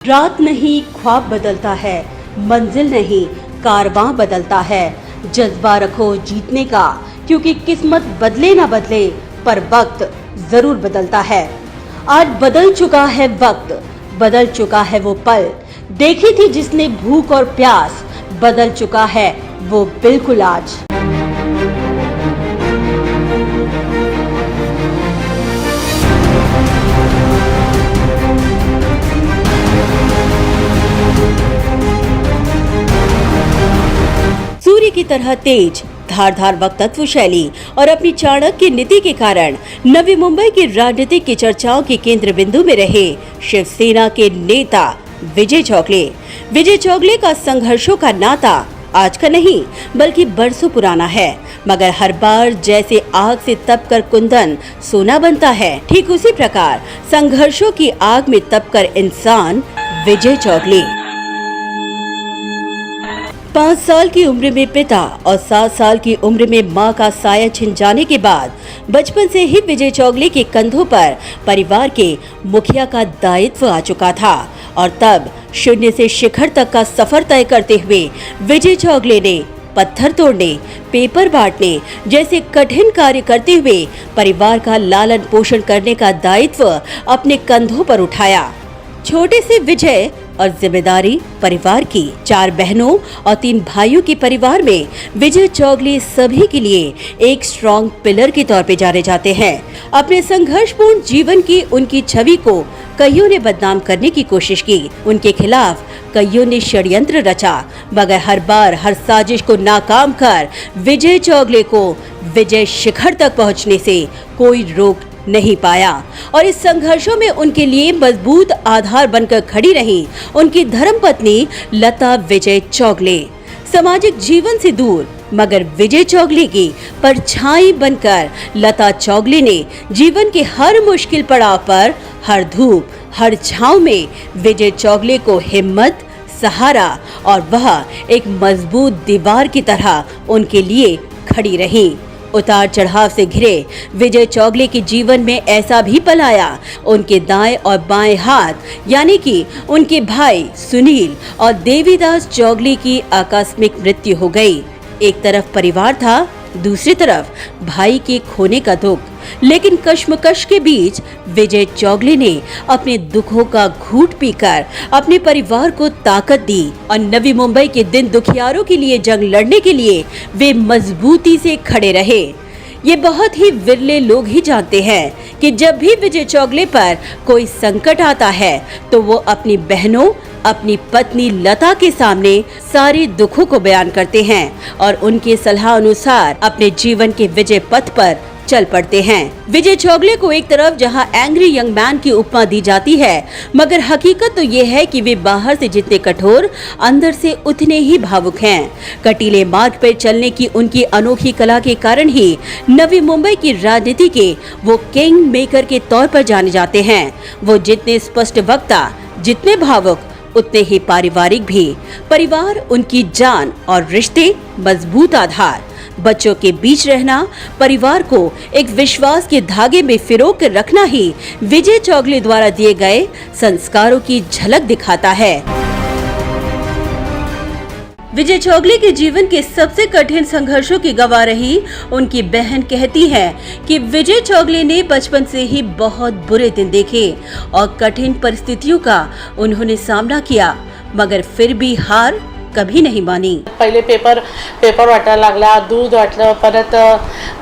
रात नहीं ख्वाब बदलता है, मंजिल नहीं कारवां बदलता है। जज्बा रखो जीतने का, क्योंकि किस्मत बदले ना बदले पर वक्त जरूर बदलता है। आज बदल चुका है वक्त, बदल चुका है वो पल। देखी थी जिसने भूख और प्यास, बदल चुका है वो बिल्कुल आज। सूर्य की तरह तेज धारदार वक्तत्व शैली और अपनी चाणक्य नीति के कारण नवी मुंबई की राजनीतिक की चर्चाओं के केंद्र बिंदु में रहे शिवसेना के नेता विजय चौगले। विजय चौगले का संघर्षों का नाता आज का नहीं बल्कि बरसों पुराना है, मगर हर बार जैसे आग से तपकर कुंदन सोना बनता है, ठीक उसी प्रकार संघर्षों की आग में तपकर इंसान विजय चौगले। 5 साल की उम्र में पिता और 7 साल की उम्र में मां का साया छिन जाने के बाद बचपन से ही विजय चौगले के कंधों पर परिवार के मुखिया का दायित्व आ चुका था और तब शून्य से शिखर तक का सफर तय करते हुए विजय चौगले ने पत्थर तोड़ने, पेपर बांटने जैसे कठिन कार्य करते हुए परिवार का लालन पोषण करने का दायित्व अपने कंधों पर उठाया। छोटे से विजय और जिम्मेदारी परिवार की। 4 बहनों और 3 भाइयों के परिवार में विजय चौगले सभी के लिए एक स्ट्रॉन्ग पिलर के तौर पे जाने जाते हैं। अपने संघर्षपूर्ण जीवन की उनकी छवि को कईयों ने बदनाम करने की कोशिश की, उनके खिलाफ कईयों ने षड्यंत्र रचा, मगर हर बार हर साजिश को नाकाम कर विजय चौगले को विजय शिखर तक पहुंचने से कोई रोक नहीं पाया। और इस संघर्षों में उनके लिए मजबूत आधार बनकर खड़ी रही उनकी धर्मपत्नी लता विजय चौगले। सामाजिक जीवन से दूर मगर विजय चौगले की परछाई बनकर लता चौगले ने जीवन के हर मुश्किल पड़ाव पर, हर धूप हर छांव में विजय चौगले को हिम्मत, सहारा और वह एक मजबूत दीवार की तरह उनके लिए खड़ी रही। उतार चढ़ाव से घिरे विजय चौगले के जीवन में ऐसा भी पल आया, उनके दाएं और बाएं हाथ यानी कि उनके भाई सुनील और देवीदास चौगले की आकस्मिक मृत्यु हो गई। एक तरफ परिवार था, दूसरी तरफ भाई के खोने का दुख, लेकिन कश्मकश के बीच विजय चौगले ने अपने दुखों का घूंट पीकर अपने परिवार को ताकत दी और नवी मुंबई के दिन दुखियारों के लिए जंग लड़ने के लिए वे मजबूती से खड़े रहे। ये बहुत ही विरले लोग ही जानते हैं कि जब भी विजय चौगले पर कोई संकट आता है तो वो अपनी बहनों, अपनी पत्नी लता के सामने सारे दुखों को बयान करते हैं और उनके सलाह अनुसार अपने जीवन के विजय पथ पर चल पड़ते हैं। विजय चौगले को एक तरफ जहां एंग्री यंग मैन की उपमा दी जाती है, मगर हकीकत तो ये है कि वे बाहर से जितने कठोर, अंदर से उतने ही भावुक हैं। कटीले मार्ग पर चलने की उनकी अनोखी कला के कारण ही नवी मुंबई की राजनीति के वो किंग मेकर के तौर पर जाने जाते हैं। वो जितने स्पष्ट वक्ता, जितने भावुक, उतने ही पारिवारिक भी। परिवार उनकी जान और रिश्ते मजबूत आधार। बच्चों के बीच रहना, परिवार को एक विश्वास के धागे में फिरो कर रखना ही विजय चौगले द्वारा दिए गए संस्कारों की झलक दिखाता है। विजय चौगले के जीवन के सबसे कठिन संघर्षों की गवाह रही उनकी बहन कहती है कि विजय चौगले ने बचपन से ही बहुत बुरे दिन देखे और कठिन परिस्थितियों का उन्होंने सामना किया, मगर फिर भी हार कभी नहीं मानी। पहिले पेपर वाटायला लागला, दूध वाटलं, परत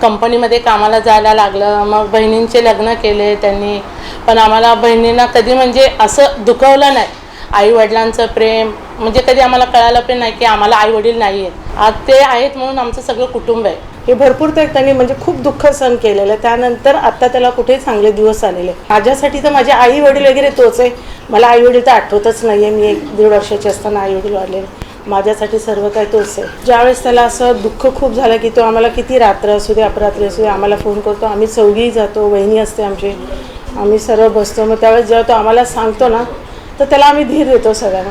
कंपनीमध्ये कामाला जायला लागलं, मग बहिणींचे लग्न केले त्यांनी, पण आम्हाला बहिणींना कधी म्हणजे असं दुखवलं नाही। आई वडिलांचं प्रेम म्हणजे कधी आम्हाला कळालं पण नाही की आम्हाला आई वडील नाही आहेत, आज ते आहेत म्हणून आमचं सगळं कुटुंब आहे। हे भरपूर त्यांनी म्हणजे खूप दुःख सहन केलेलं, त्यानंतर आता त्याला कुठे चांगले दिवस आलेले। माझ्यासाठी तर माझे आई वडील वगैरे तोच आहे, मला आई वडील तर आठवतच नाहीये। मी 1-1.5 वर्षाची असताना आई वडील वारले, माझ्यासाठी सर्व काही तोच आहे। ज्यावेळेस त्याला असं दुःख खूप झालं की तो आम्हाला किती रात्र असू दे अपरात्री असू दे आम्हाला फोन करतो, आम्ही चौघी जातो, वहिनी असते आमची, आम्ही सर्व बसतो। मग त्यावेळेस जेव्हा तो आम्हाला सांगतो ना तर त्याला आम्ही धीर देतो सगळ्यांना,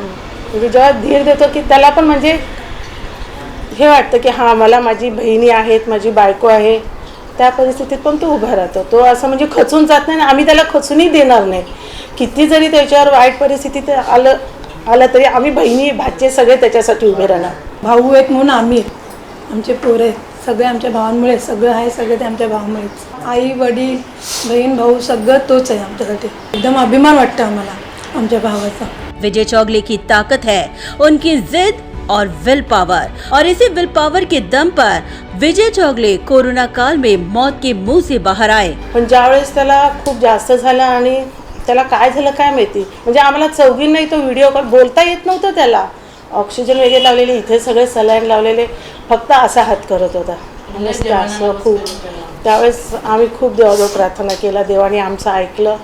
म्हणजे जेव्हा धीर देतो की त्याला पण म्हणजे हे वाटतं की हां मला माझी बहिणी आहेत, माझी बायको आहे, त्या परिस्थितीत पण तो उभा राहतो। तो असं म्हणजे खचून जात नाही, आम्ही त्याला खचूनही देणार नाही। किती जरी त्याच्यावर वाईट परिस्थितीत आलं तरी आम्ही बहिणी भाचे सगळे त्याच्यासाठी उभे राहणार. भाऊ आहेत म्हणून आम्ही आहेत, आमचे पोरं आहेत, सगळे आमच्या भावांमुळे सगळं आहे, सगळं ते आमच्या भावामुळेच. आई वडील बहीण भाऊ सगळं तोच आहे आमच्यासाठी. एकदम अभिमान वाटतं आम्हाला आमच्या भावाचा. विजय चौगले की ताकत है उनकी जिद और विल पावर, और इसी विल पावर के दम पर विजय चौगले कोरोना काल में मौत के मुंह से बाहर आए. पण ज्यावेळेस त्याला खूप जास्त झालं आणि त्याला काय झालं काय माहिती, म्हणजे आम्हाला चौघींनाही तो व्हिडिओ कॉल बोलता येत नव्हतं. त्याला ऑक्सिजन वगैरे लावलेले, इथे सगळे सलाईन लावलेले, फक्त असा हात करत होता. असं खूप त्यावेळेस आम्ही खूप देवाजवळ प्रार्थना केला. देवाने आमचं ऐकलं,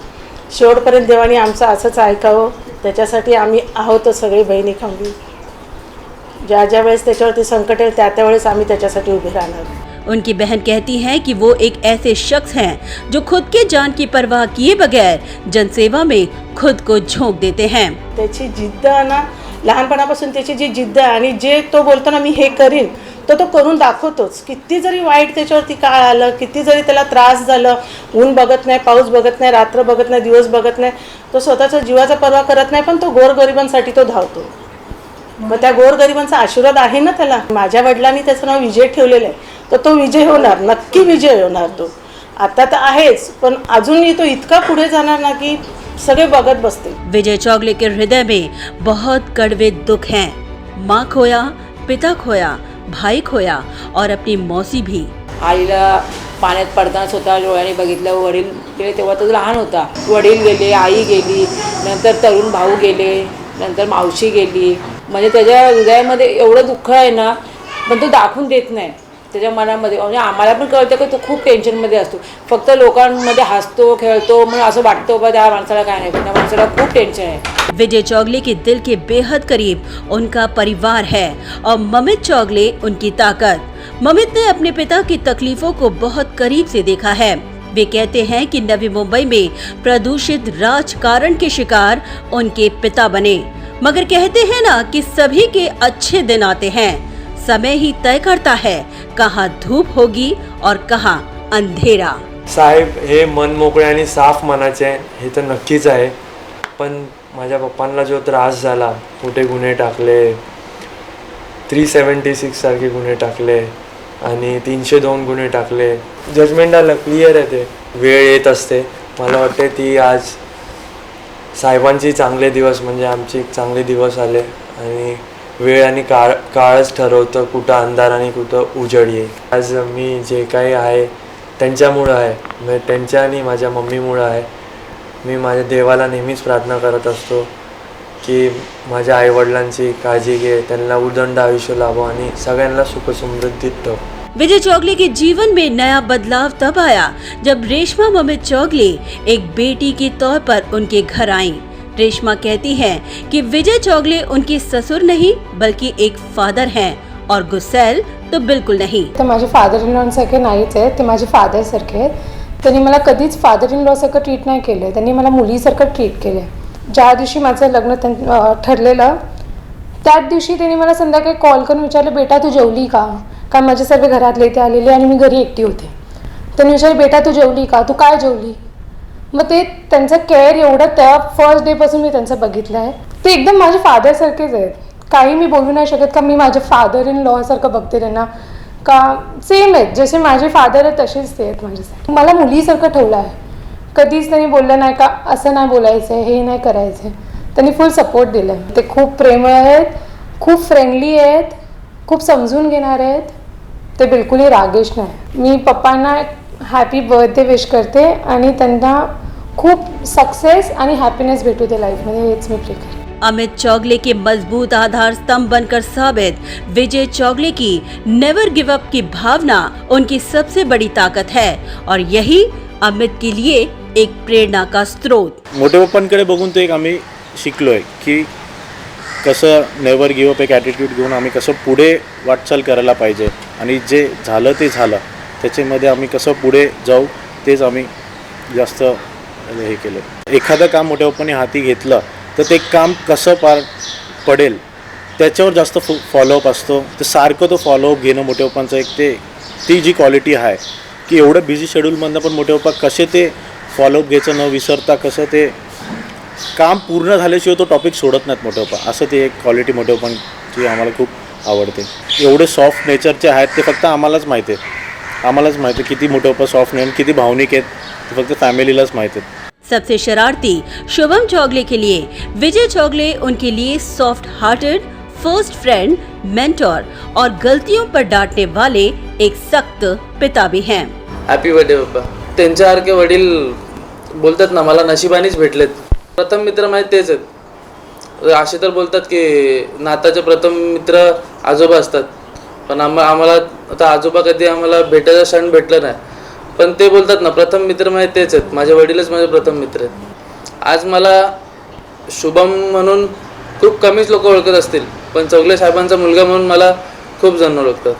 शेवटपर्यंत देवाने आमचं असंच ऐकावं. त्याच्यासाठी आम्ही आहोत सगळे बहिणी खंबी. ज्या वेळेस त्याच्यावरती संकट आहे त्यावेळेस आम्ही त्याच्यासाठी उभे राहणार. उनकी बहन कहती हैं कि वो एक ऐसे शख्स हैं जो खुद के जान की परवाह किए बगैर जनसेवा में खुद को झोंक देते हैं. त्याची जिद्द ना, लहानपणापासून त्याची जी जिद्द आहे आणि जे तो बोलतो ना मी हे करीन, तो करून दाखवतोच. किती जरी वाईट त्याच्यावरती काळ आलं, किती जरी त्याला त्रास झालं, ऊन बघत नाही, पाऊस बघत नाही, रात्र बघत नाही, दिवस बघत नाही, तो स्वतःच्या जीवाचा पर्वा करत नाही, पण तो गोरगरिबांसाठी तो धावतो. मग त्या गोरगरिबांचा आशीर्वाद आहे ना त्याला. माझ्या वडिलांनी त्याचं नाव विजय ठेवलेलं आहे, तर तो विजय होणार, नक्की विजय होणार. तो आता तर आहेच, पण अजूनही तो इतका पुढे जाणार ना की सगळे बघत बसते. विजय चौगले के हृदय में बहुत कड़वे दुख हैं. माँ खोया, पिता खोया, भाई खोया और अपनी मौसी भी. आईला पाण्यात पडताना स्वतः डोळ्याने बघितलं. वडील गेले तेव्हा तो लहान होता. वडील गेले, आई गेली, नंतर तरुण भाऊ गेले, नंतर मावशी गेली. म्हणजे त्याच्या हृदयामध्ये एवढं दुःख आहे ना, पण तो दाखवून देत नाही त्याच्या मनामध्ये. म्हणजे आम्हाला पण कळतं की तो खूप टेन्शनमध्ये असतो. फक्त लोकांमध्ये हसतो खेळतो म्हणून असं वाटतं बा त्या माणसाला काय नाही, पण त्या माणसाला खूप टेन्शन आहे. विजय चौगले के दिल के बेहद करीब उनका परिवार है और ममित चौगले उनकी ताकत. ममित ने अपने पिता की तकलीफों को बहुत करीब से देखा है. वे कहते हैं कि नवी मुंबई में प्रदूषित राजकारण के शिकार उनके पिता बने, मगर कहते हैं ना कि सभी के अच्छे दिन आते हैं. समय ही तय करता है कहाँ धूप होगी और कहाँ अंधेरा. साहेब हे मन मोकळे आणि साफ मनाचे हे तर नक्कीच आहे. पण माझ्या पप्पांना जो त्रास झाला, कुठे गुन्हे टाकले, 376 सारखे गुन्हे टाकले आणि 302 गुन्हे टाकले. जजमेंट आलं, क्लिअर आहे. ते वेळ येत असते. मला वाटते ती आज साहेबांची चांगले दिवस म्हणजे आमचे चांगले दिवस आले आणि वेळ आणि काळच ठरवतं कुठं अंधार आणि कुठं उजड येईल. आज मी जे काही आहे त्यांच्यामुळं आहे, म्हणजे त्यांच्या आणि माझ्या मम्मीमुळं आहे. मी माझ्या देवाला नेहमीच प्रार्थना करत असतो की माझ्या आईवडिलांची काळजी घे, त्यांना उदंड आयुष्य लाभो आणि सगळ्यांना सुख समृद्धीत ठेव. विजय चौगले के जीवन में नया बदलाव तब आया जब रेशमा ममित चौगले एक बेटी के तौर पर उनके घर आईं. रेशमा कहती हैं कि विजय चौगले उनके ससुर नहीं बल्कि एक फादर हैं और गुस्सैल तो बिल्कुल नहीं. तर माझे फादर इन लॉ सारखे नाहीच आहेत, ते माझे फादर सारखे आहेत. त्यांनी मला कधीच फादर इन लॉ सारखं ट्रीट नाही केलं. त्यांनी मला मुलीसारखं ट्रीट केलं. ज्या दिवशी माझं लग्न ठरलेलं त्याच दिवशी त्यांनी मला संध्याकाळी कॉल करून विचारलं, बेटा तू जेवली का? कारण माझे सर्व घरातले इथे आलेले आणि मी घरी एकटी होते. त्यांनी विचारलं, बेटा तू जेवली का? तू काय जेवली? मग ते त्यांचं केअर एवढं त्या फर्स्ट डेपासून मी त्यांचं बघितलं आहे. ते एकदम माझे फादरसारखेच आहेत. काही मी बोलू नाही शकत का मी माझे फादर इन लॉ सारखं बघते त्यांना, का सेम आहेत. जसे माझे फादर आहेत तसेच ते आहेत माझ्यासाठी. मला मुलीसारखं ठेवलं आहे. कधीच त्यांनी बोललं नाही का असं नाही बोलायचं आहे, हे नाही करायचं आहे. त्यांनी फुल सपोर्ट दिला आहे. ते खूप प्रेमळ आहेत, खूप फ्रेंडली आहेत, खूप समजून घेणारे आहेत. ते बिलकुलही रागेश नाही. मी पप्पांना हॅपी बर्थडे विश करते आणि त्यांना खूप सक्सेस आणि हॅपीनेस भेटू दे लाईफमध्ये, हेच मी प्रे करते. अमित चौगले के मजबूत आधार स्तंभ बनकर साबित विजय चौगले की नेवर गिव अप की भावना उनकी सबसे बड़ी ताकत है और यही अमित के लिए एक प्रेरणा का स्रोत. मोठे पप्पांकडे बघून तो एक आम्ही शिकलोय की कसं नेवर गिव अप एक ॲटिट्यूड घेऊन आम्ही कसं पुढे वाटचाल करायला पाहिजे आणि जे झालं ते झालं त्याच्यामध्ये आम्ही कसं पुढे जाऊ तेच आम्ही जास्त हे केलं. एखादं काम मोठ्या पप्पांनी हाती घेतलं तर ते काम कसं पार पडेल त्याच्यावर जास्त फॉलोअप असतो. तर सारखं तो फॉलोअप घेणं मोठ्या पप्पांचं एक ती जी क्वालिटी आहे की एवढं बिझी शेड्यूलमधनं पण मोठे पप्पा कसे ते फॉलोअप घ्यायचं न विसरता कसं ते काम पूर्ण झाल्याशिवाय तो टॉपिक सोडत नाहीत मोठेपण, असं ते एक क्वालिटी मोठेपण जी आम्हाला खूप आवडते. एवढे सॉफ्ट नेचरचे आहेत ते फक्त आम्हालाच माहिती आहे. आम्हालाच माहिती आहे किती मोठेपण सॉफ्ट नाही, किती भावनिक आहेत ते फक्त फॅमिलीलाच माहिती आहेत. सबसे शरारती शुभम चौगले के लिए विजय चौगले उनके लिए soft hearted, first friend, mentor और गलतियों पर डांटने वाले एक सख्त पिता भी हैं. हॅपी बर्थडे पप्पा. त्यांच्यासारखे वडील बोलतात ना, मला नशिबानेच भेटलेत. प्रथम मित्र माहीत तेच आहेत. असे तर बोलतात की नाताचे प्रथम मित्र आजोबा असतात, पण आम्हाला आता आजोबा कधी आम्हाला भेटायचा क्षण भेटला नाही, पण ते बोलतात ना प्रथम मित्र माहीत तेच आहेत. माझे वडीलच माझे प्रथम मित्र आहेत. आज मला शुभम म्हणून खूप कमीच लोक ओळखत असतील, पण चौगले साहेबांचा मुलगा म्हणून मला खूप जण ओळखतात.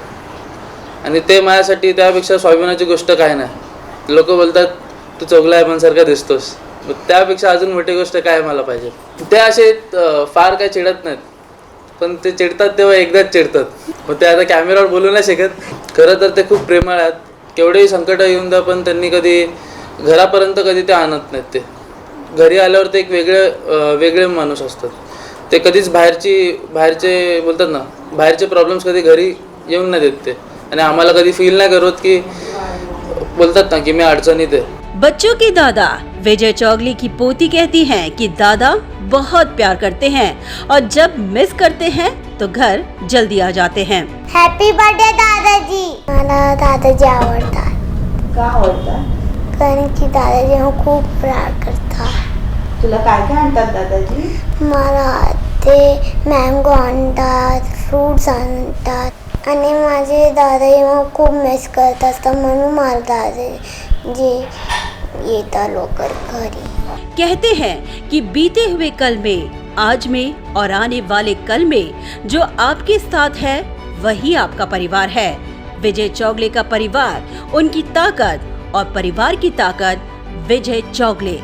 आणि ते माझ्यासाठी त्यापेक्षा स्वाभिमानाची गोष्ट काय नाही. लोक बोलतात तू चौगले साहेबांसारखा दिसतोस, त्यापेक्षा अजून मोठी गोष्ट काय मला पाहिजे. ते असे फार काय चिडत नाहीत, पण ते चिडतात तेव्हा एकदाच चिडतात. मग ते आता कॅमेऱ्यावर बोलू नाही शकत. खरं तर ते खूप प्रेमळ आहेत. केवढेही संकट येऊन द्या, पण त्यांनी कधी घरापर्यंत कधी ते आणत नाहीत. ते घरी आल्यावर ते एक वेगळे माणूस असतात. ते कधीच बाहेरचे बोलतात ना, बाहेरचे प्रॉब्लेम्स कधी घरी येऊन नाही देत ते. आणि आम्हाला कधी फील नाही करत की बोलतात ना की मी अडचणीत आहे. बच्चों के दादा विजय चौगले की पोती कहती हैं कि दादा बहुत प्यार करते हैं और जब मिस करते हैं तो घर जल्दी आ जाते हैं. Happy birthday Dadaji. मला दादाजी आवडतात. का आवडतात? कारण की दादाजी मला खूप प्यार करतात. तुला काय काय आणतात दादाजी? मला ते मँगो आणतात, फ्रूट्स आणतात आणि माझे दादाजी मला खूप मिस करत असतात, म्हणून मला दादाजी येतात लवकर घरी. कहते हैं कि बीते हुए कल में, आज में और आने वाले कल में जो आपके साथ है वही आपका परिवार है. विजय चौगले का परिवार उनकी ताकत और परिवार की ताकत विजय चौगले.